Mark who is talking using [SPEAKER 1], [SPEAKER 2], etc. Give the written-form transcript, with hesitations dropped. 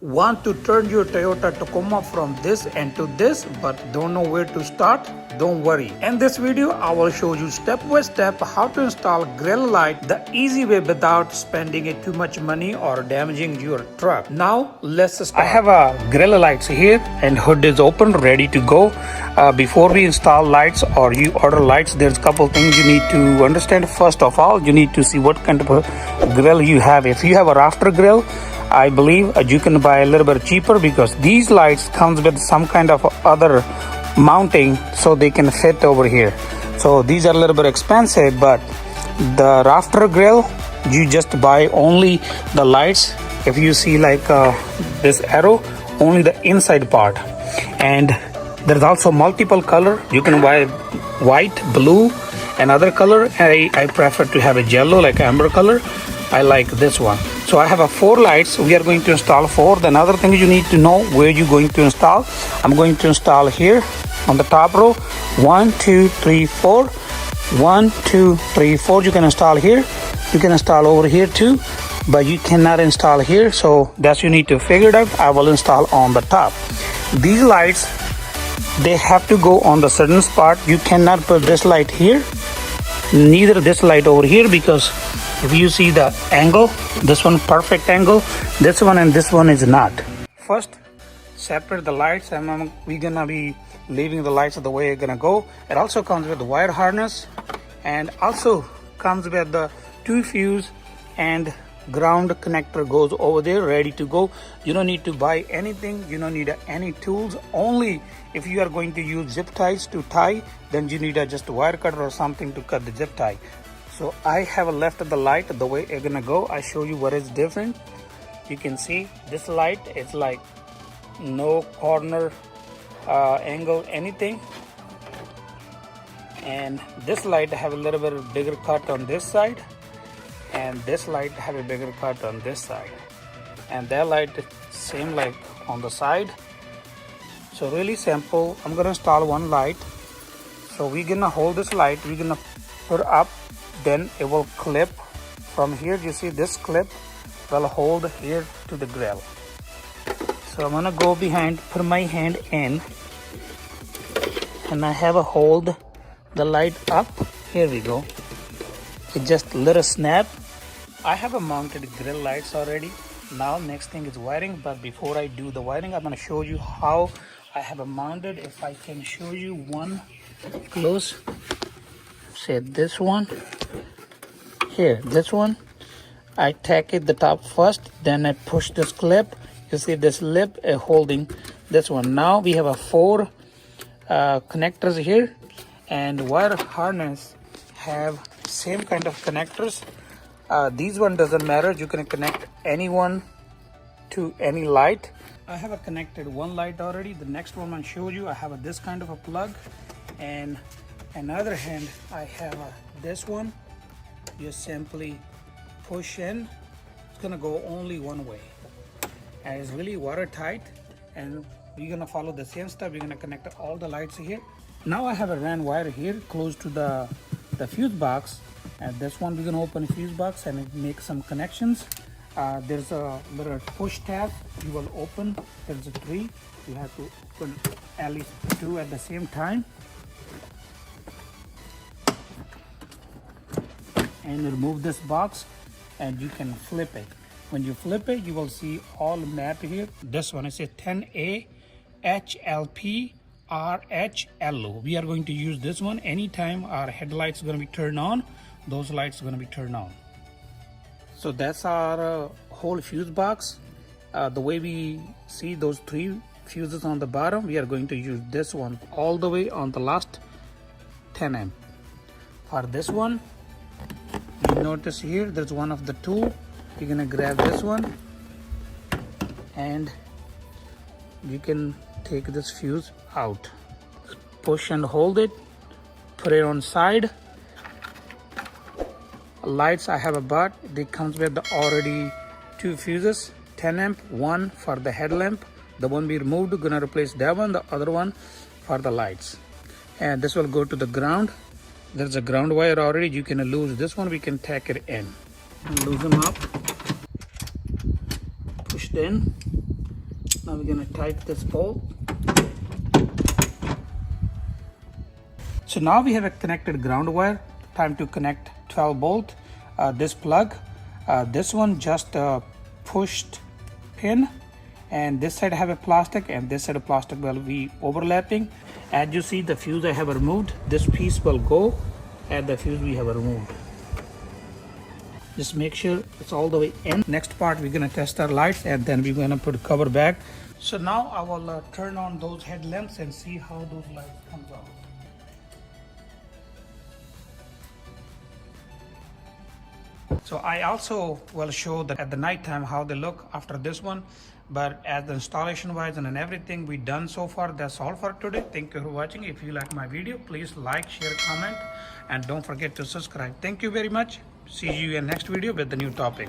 [SPEAKER 1] Want to turn your Toyota Tacoma from this and to this but don't know where to start? Don't worry. In this video, I will show you step by step how to install grill light the easy way without spending too much money or damaging your truck. Now, let's start. I have a grill lights here and hood is open, ready to go. Before we install lights or you order lights, there's a couple things you need to understand. First of all, you need to see what kind of a grill you have. If you have a rafter grill, I believe you can buy a little bit cheaper because these lights comes with some kind of other mounting so they can fit over here. So these are a little bit expensive, but the rafter grill, you just buy only the lights. If you see like this arrow, only the inside part. And there's also multiple color. You can buy white, blue, and other color. I prefer to have a yellow, like amber color. I like this one. So I have 4 lights. We are going to install 4. The another thing you need to know where you're going to install. I'm going to install here on the top row. 1, 2, 3, 4. 1, 2, 3, 4. You can install here. You can install over here too, but you cannot install here. So that's you need to figure it out. I will install on the top. These lights, they have to go on the certain spot. You cannot put this light here, neither this light over here, because if you see the angle, this one perfect angle, this one and this one is not. First, separate the lights, and we're gonna be leaving the lights the way it's gonna go. It also comes with the wire harness, and also comes with the 2 fuse and ground connector goes over there, ready to go. You don't need to buy anything. You don't need any tools. Only if you are going to use zip ties to tie, then you need just a wire cutter or something to cut the zip tie. So I have left the light the way it's gonna go. I show you what is different. You can see this light is like no corner angle, anything. And this light have a little bit bigger cut on this side, and this light have a bigger cut on this side, and that light same like on the side. So really simple. I'm gonna install one light. So we're gonna hold this light, we're gonna put up, then it will clip from here. You see this clip will hold here to the grill. So I'm gonna go behind, put my hand in, and I have a hold the light up. Here we go. It just let a snap. I have a mounted grill lights already. Now next thing is wiring, but before I do the wiring, I'm gonna show you how I have a mounted. If I can show you one close, say this one here, this one I tack it the top first, then I push this clip. You see this lip holding this one. Now we have 4 connectors here, and wire harness have same kind of connectors. These one doesn't matter. You can connect any one to any light. I have a connected one light already. The next one I'll show you, I have this kind of a plug, and another hand I have this one. You simply push in. It's gonna go only one way, and it's really watertight. And we're gonna follow the same step. We're gonna connect all the lights here. Now I have a ran wire here close to the fuse box, and this one we're gonna open the fuse box and make some connections. There's a little push tab you will open. There's 3. You have to open at least 2 at the same time, and remove this box, and you can flip it. When you flip it, you will see all map here. This one is a 10A HLP RHLO. We are going to use this one anytime our headlights are going to be turned on. Those lights are going to be turned on. So that's our whole fuse box. The way we see those 3 fuses on the bottom, we are going to use this one all the way on the last 10 amp. For this one, you notice here there's one of the tool. You're gonna grab this one, and you can take this fuse out. Push and hold it, put it on side. Lights I have bought, they comes with already 2 fuses, 10 amp, one for the headlamp. The one we removed, gonna replace that one, the other one for the lights. And this will go to the ground. There's a ground wire already. You can lose this one, we can tack it in. And lose them up, pushed in, Now we're gonna tighten this bolt. So now we have a connected ground wire. Time to connect 12 volt. This plug, this one just pushed pin, and this side have a plastic and this side of plastic will be overlapping. As you see, the fuse I have removed, this piece will go and the fuse we have removed. Just make sure it's all the way in. Next part, we're gonna test our lights and then we're gonna put cover back. So now I will turn on those headlamps and see how those lights comes out. So I also will show that at the night time how they look after this one. But as the installation wise and everything we done so far, that's all for today. Thank you for watching. If you like my video, please like, share, comment, and don't forget to subscribe. Thank you very much. See you in next video with the new topic.